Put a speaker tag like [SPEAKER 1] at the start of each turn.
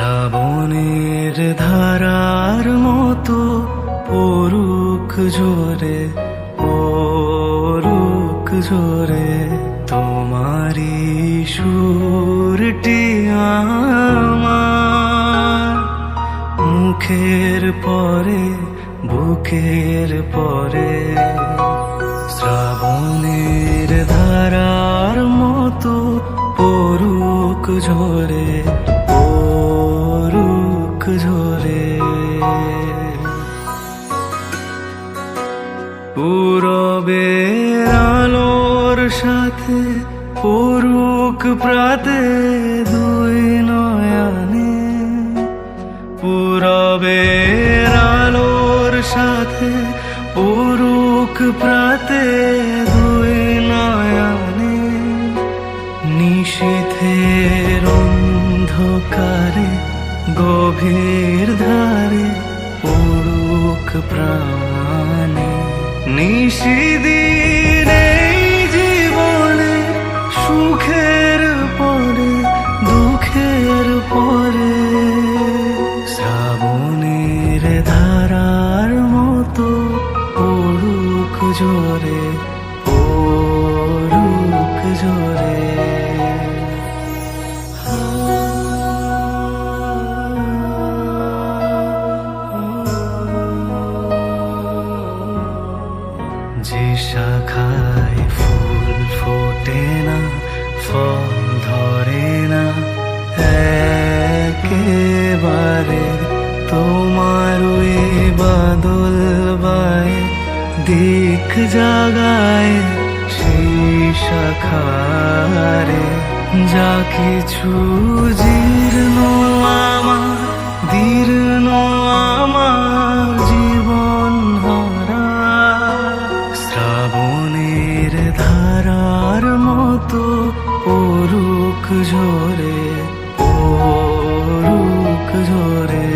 [SPEAKER 1] শ্রাবণের ধারার মতো পড়ুক ঝরে, পড়ুক ঝরে তোমারি সুরটি আমার মুখের পরে, বুকের পরে। শ্রাবণের ধারার মতো পড়ুক ঝরে, পড়ুক ঝরে। পূরবের আলোর সাথে পড়ুক প্রাতে দুই নয়নে, পূরবের আলোর সাথে পড়ুক প্রাতে দুই নয়নে। নিশীথের অন্ধকারে গভীর ধারে পড়ুক প্রাণে। নিশিদিন এই জীবনে সুখের পরে, দুঃখের পরে। শ্রাবণের ধারার মতো পড়ুক ঝরে, পড়ুক ঝরে। যে শাখায় ফুল ফোটে না, ফল ধরে না একেবারে, তোমার ওই বাদল বায়ে দিক জাগায় সেই শাখারে। যা কিছু জীর্ণ আমার, দীর্ণ আমার জীবন হারা। শ্রাবণের ধারার মতো পড়ুক ঝরে, পড়ুক ঝরে।